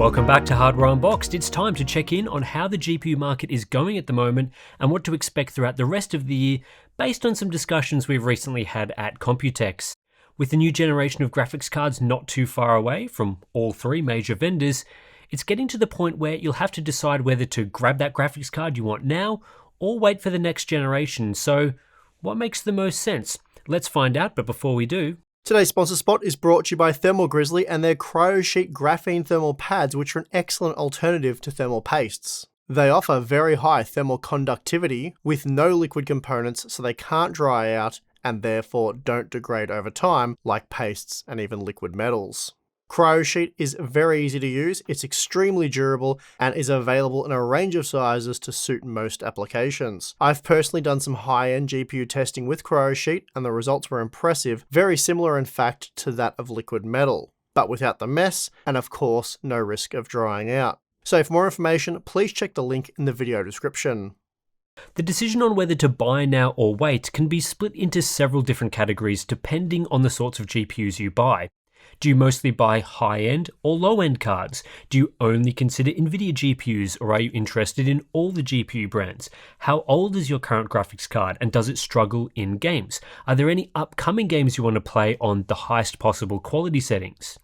Welcome back to Hardware Unboxed. It's time to check in on how the GPU market is going at the moment and what to expect throughout the rest of the year based on some discussions we've recently had at Computex. With the new generation of graphics cards not too far away from all three major vendors, it's getting to the point where you'll have to decide whether to grab that graphics card you want now or wait for the next generation. So, what makes the most sense? Let's find out, but before we do, today's sponsor spot is brought to you by Thermal Grizzly and their CryoSheet graphene thermal pads, which are an excellent alternative to thermal pastes. They offer very high thermal conductivity with no liquid components, so they can't dry out and therefore don't degrade over time like pastes and even liquid metals. CryoSheet is very easy to use, it's extremely durable, and is available in a range of sizes to suit most applications. I've personally done some high-end GPU testing with CryoSheet, and the results were impressive, very similar in fact to that of liquid metal, but without the mess, and of course, no risk of drying out. So for more information, please check the link in the video description. The decision on whether to buy now or wait can be split into several different categories depending on the sorts of GPUs you buy. Do you mostly buy high-end or low-end cards? Do you only consider NVIDIA GPUs, or are you interested in all the GPU brands? How old is your current graphics card and does it struggle in games? Are there any upcoming games you want to play on the highest possible quality settings?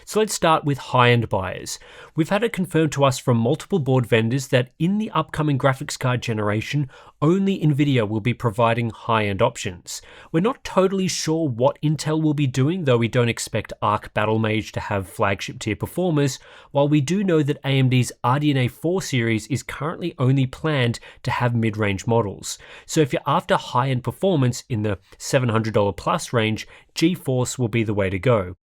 So let's start with high-end buyers. We've had it confirmed to us from multiple board vendors that in the upcoming graphics card generation, only NVIDIA will be providing high-end options. We're not totally sure what Intel will be doing, though we don't expect Arc Battlemage to have flagship tier performers, while we do know that AMD's RDNA 4 series is currently only planned to have mid-range models. So if you're after high-end performance in the $700 plus range, GeForce will be the way to go.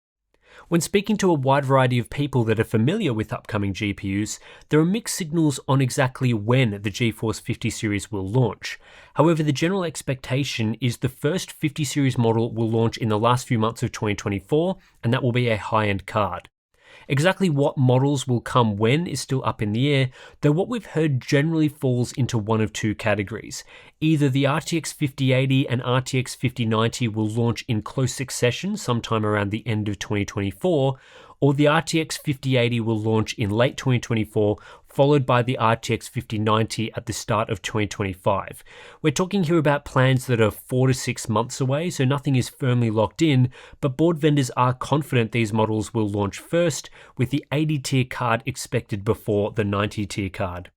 When speaking to a wide variety of people that are familiar with upcoming GPUs, there are mixed signals on exactly when the GeForce 50 series will launch. However, the general expectation is the first 50 series model will launch in the last few months of 2024, and that will be a high-end card. Exactly what models will come when is still up in the air, though what we've heard generally falls into one of two categories. Either the RTX 5080 and RTX 5090 will launch in close succession sometime around the end of 2024, or the RTX 5080 will launch in late 2024, followed by the RTX 5090 at the start of 2025. We're talking here about plans that are 4 to 6 months away, so nothing is firmly locked in, but board vendors are confident these models will launch first, with the 80 tier card expected before the 90 tier card.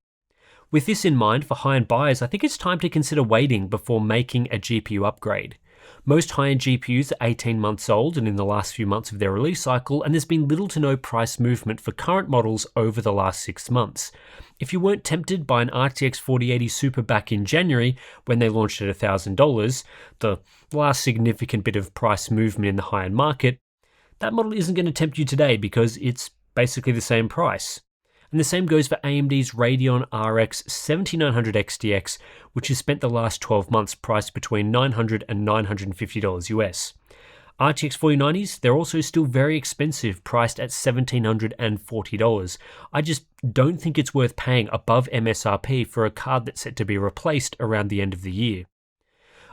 With this in mind, for high-end buyers, I think it's time to consider waiting before making a GPU upgrade. Most high-end GPUs are 18 months old and in the last few months of their release cycle, and there's been little to no price movement for current models over the last 6 months. If you weren't tempted by an RTX 4080 Super back in January when they launched at $1,000, the last significant bit of price movement in the high-end market, that model isn't going to tempt you today because it's basically the same price. And the same goes for AMD's Radeon RX 7900 XTX, which has spent the last 12 months priced between $900 and $950 US. RTX 4090s, they're also still very expensive, priced at $1,740. I just don't think it's worth paying above MSRP for a card that's set to be replaced around the end of the year.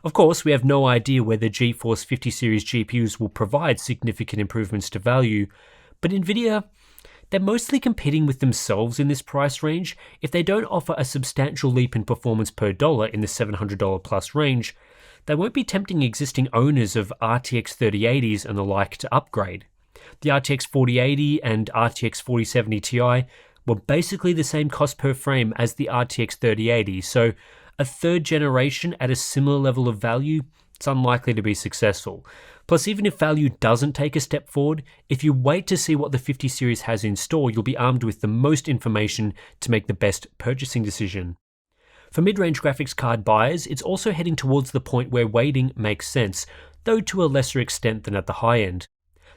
Of course, we have no idea whether GeForce 50 series GPUs will provide significant improvements to value, but NVIDIA, they're mostly competing with themselves in this price range. If they don't offer a substantial leap in performance per dollar in the $700 plus range, they won't be tempting existing owners of RTX 3080s and the like to upgrade. The RTX 4080 and RTX 4070 Ti were basically the same cost per frame as the RTX 3080, so a third generation at a similar level of value, it's unlikely to be successful. Plus, even if value doesn't take a step forward, if you wait to see what the 50 series has in store, you'll be armed with the most information to make the best purchasing decision. For mid-range graphics card buyers, it's also heading towards the point where waiting makes sense, though to a lesser extent than at the high end.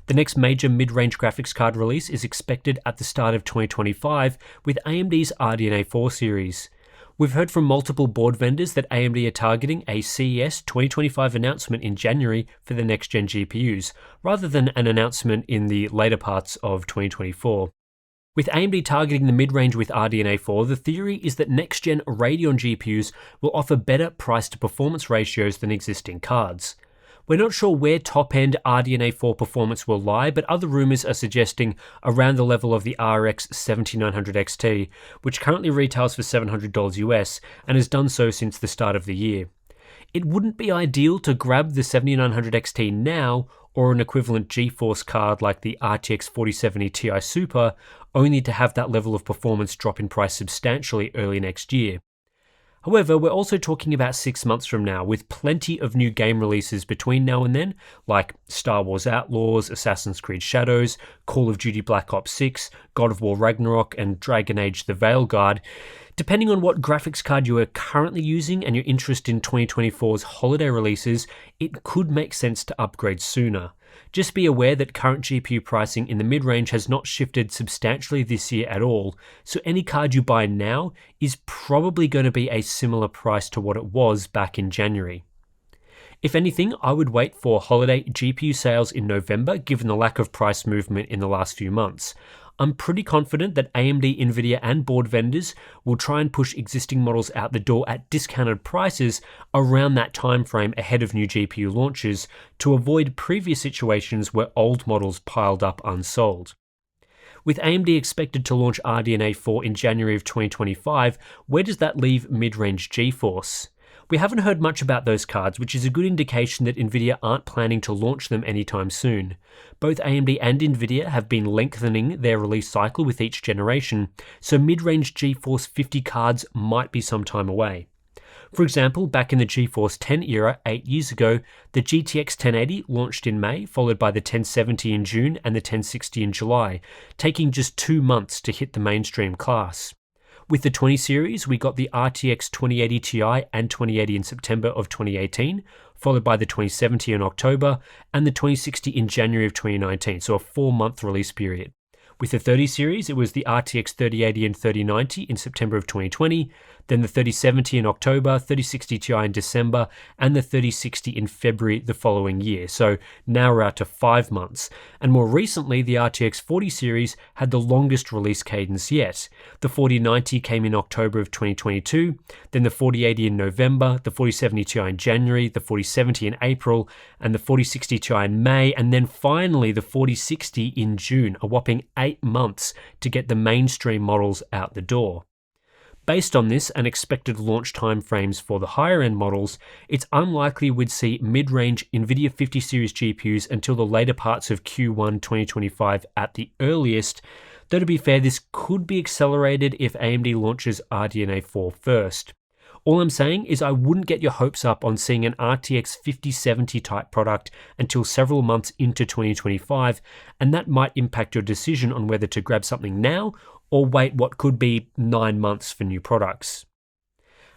The next major mid-range graphics card release is expected at the start of 2025 with AMD's RDNA 4 series. We've heard from multiple board vendors that AMD are targeting a CES 2025 announcement in January for the next-gen GPUs, rather than an announcement in the later parts of 2024. With AMD targeting the mid-range with RDNA 4, the theory is that next-gen Radeon GPUs will offer better price-to-performance ratios than existing cards. We're not sure where top-end RDNA 4 performance will lie, but other rumours are suggesting around the level of the RX 7900 XT, which currently retails for $700 US and has done so since the start of the year. It wouldn't be ideal to grab the 7900 XT now or an equivalent GeForce card like the RTX 4070 Ti Super, only to have that level of performance drop in price substantially early next year. However, we're also talking about 6 months from now, with plenty of new game releases between now and then, like Star Wars Outlaws, Assassin's Creed Shadows, Call of Duty Black Ops 6, God of War Ragnarok, and Dragon Age The Veilguard. Depending on what graphics card you are currently using and your interest in 2024's holiday releases, it could make sense to upgrade sooner. Just be aware that current GPU pricing in the mid-range has not shifted substantially this year at all, so any card you buy now is probably going to be a similar price to what it was back in January. If anything, I would wait for holiday GPU sales in November given the lack of price movement in the last few months. I'm pretty confident that AMD, Nvidia and board vendors will try and push existing models out the door at discounted prices around that time frame ahead of new GPU launches to avoid previous situations where old models piled up unsold. With AMD expected to launch RDNA 4 in January of 2025, where does that leave mid-range GeForce? We haven't heard much about those cards, which is a good indication that Nvidia aren't planning to launch them anytime soon. Both AMD and Nvidia have been lengthening their release cycle with each generation, so mid-range GeForce 50 cards might be some time away. For example, back in the GeForce 10 era 8 years ago, the GTX 1080 launched in May, followed by the 1070 in June and the 1060 in July, taking just 2 months to hit the mainstream class. With the 20 series, we got the RTX 2080 Ti and 2080 in September of 2018, followed by the 2070 in October, and the 2060 in January of 2019, so a 4-month release period. With the 30 series, it was the RTX 3080 and 3090 in September of 2020, then the 3070 in October, 3060 Ti in December, and the 3060 in February the following year. So now we're out to 5 months. And more recently, the RTX 40 series had the longest release cadence yet. The 4090 came in October of 2022, then the 4080 in November, the 4070 Ti in January, the 4070 in April, and the 4060 Ti in May, and then finally the 4060 in June, a whopping 8 months to get the mainstream models out the door. Based on this and expected launch timeframes for the higher end models, it's unlikely we'd see mid-range Nvidia 50 series GPUs until the later parts of Q1 2025 at the earliest, though to be fair, this could be accelerated if AMD launches RDNA 4 first. All I'm saying is I wouldn't get your hopes up on seeing an RTX 5070 type product until several months into 2025, and that might impact your decision on whether to grab something now or wait what could be 9 months for new products.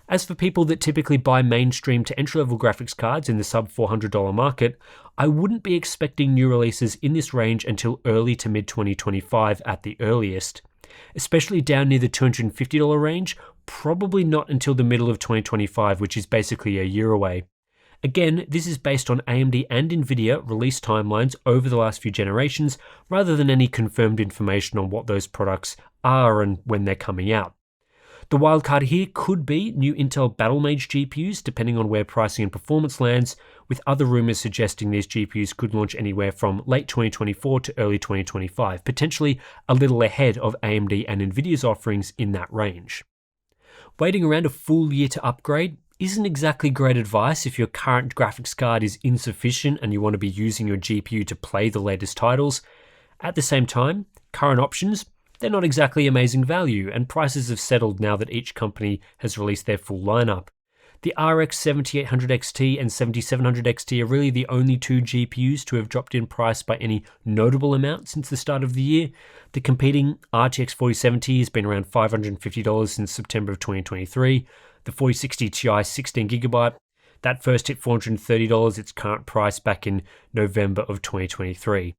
As for people that typically buy mainstream to entry-level graphics cards in the sub $400 market, I wouldn't be expecting new releases in this range until early to mid 2025 at the earliest. Especially down near the $250 range, probably not until the middle of 2025, which is basically a year away. Again, this is based on AMD and Nvidia release timelines over the last few generations, rather than any confirmed information on what those products are and when they're coming out. The wildcard here could be new Intel Battlemage GPUs, depending on where pricing and performance lands, with other rumors suggesting these GPUs could launch anywhere from late 2024 to early 2025, potentially a little ahead of AMD and Nvidia's offerings in that range. Waiting around a full year to upgrade isn't exactly great advice if your current graphics card is insufficient and you want to be using your GPU to play the latest titles. At the same time, current options, they're not exactly amazing value, and prices have settled now that each company has released their full lineup. The RX 7800 XT and 7700 XT are really the only two GPUs to have dropped in price by any notable amount since the start of the year. The competing RTX 4070 has been around $550 since September of 2023. The 4060 Ti 16GB, that first hit $430, its current price back in November of 2023.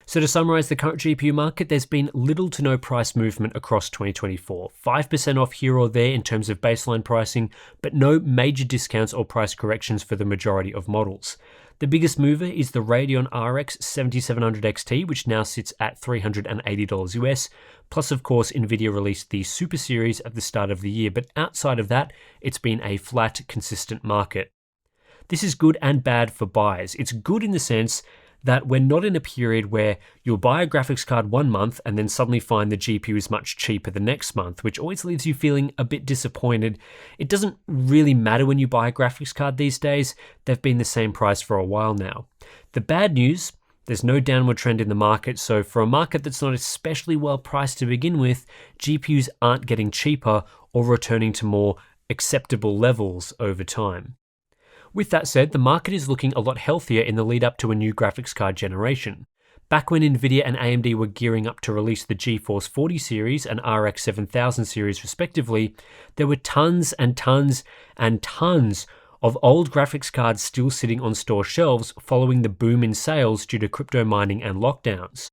So to summarize the current GPU market, there's been little to no price movement across 2024. 5% off here or there in terms of baseline pricing, but no major discounts or price corrections for the majority of models. The biggest mover is the Radeon RX 7700 XT, which now sits at $380 US. Plus, of course, Nvidia released the Super Series at the start of the year, but outside of that, it's been a flat, consistent market. This is good and bad for buyers. It's good in the sense that we're not in a period where you'll buy a graphics card one month and then suddenly find the GPU is much cheaper the next month, which always leaves you feeling a bit disappointed. It doesn't really matter when you buy a graphics card these days. They've been the same price for a while now. The bad news, there's no downward trend in the market, so for a market that's not especially well priced to begin with, GPUs aren't getting cheaper or returning to more acceptable levels over time. With that said, the market is looking a lot healthier in the lead up to a new graphics card generation. Back when Nvidia and AMD were gearing up to release the GeForce 40 series and RX 7000 series respectively, there were tons and tons and tons of old graphics cards still sitting on store shelves following the boom in sales due to crypto mining and lockdowns.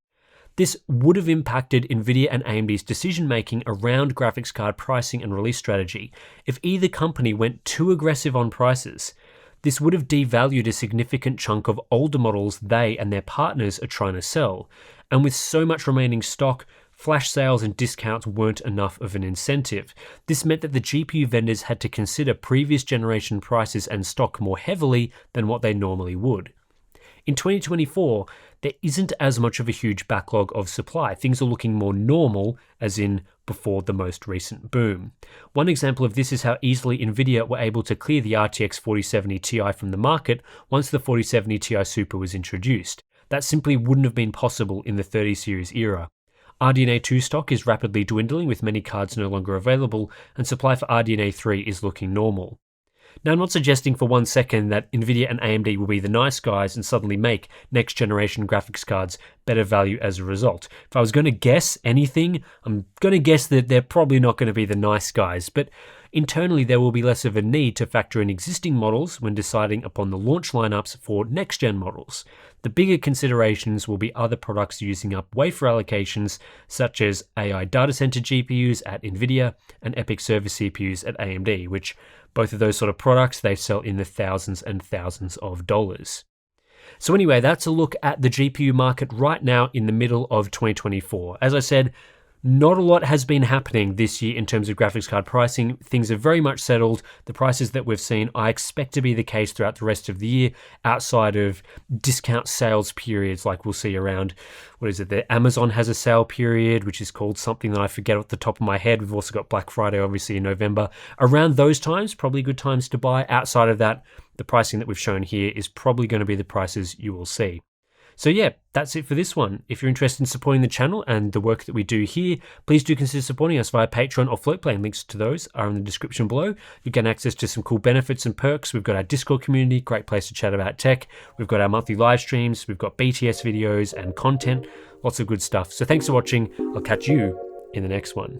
This would have impacted Nvidia and AMD's decision-making around graphics card pricing and release strategy if either company went too aggressive on prices. This would have devalued a significant chunk of older models they and their partners are trying to sell, and with so much remaining stock, flash sales and discounts weren't enough of an incentive. This meant that the GPU vendors had to consider previous generation prices and stock more heavily than what they normally would. In 2024, there isn't as much of a huge backlog of supply. Things are looking more normal, as in before the most recent boom. One example of this is how easily Nvidia were able to clear the RTX 4070 Ti from the market once the 4070 Ti Super was introduced. That simply wouldn't have been possible in the 30 series era. RDNA 2 stock is rapidly dwindling with many cards no longer available, and supply for RDNA 3 is looking normal. Now, I'm not suggesting for one second that Nvidia and AMD will be the nice guys and suddenly make next generation graphics cards better value as a result. If I was going to guess anything, I'm going to guess that they're probably not going to be the nice guys, but internally there will be less of a need to factor in existing models when deciding upon the launch lineups for next-gen models. The bigger considerations will be other products using up wafer allocations, such as AI data center GPUs at Nvidia and EPYC server CPUs at AMD, which both of those sort of products, they sell in the thousands and thousands of dollars. So anyway, that's a look at the GPU market right now in the middle of 2024. As I said, not a lot has been happening this year in terms of graphics card pricing. Things are very much settled. The prices that we've seen, I expect to be the case throughout the rest of the year, outside of discount sales periods like we'll see around, the Amazon has a sale period, which is called something that I forget off the top of my head. We've also got Black Friday, obviously, in November. Around those times, probably good times to buy. Outside of that, the pricing that we've shown here is probably going to be the prices you will see. So yeah, that's it for this one. If you're interested in supporting the channel and the work that we do here, please do consider supporting us via Patreon or Floatplane. Links to those are in the description below. You get access to some cool benefits and perks. We've got our Discord community, great place to chat about tech. We've got our monthly live streams. We've got BTS videos and content. Lots of good stuff. So thanks for watching. I'll catch you in the next one.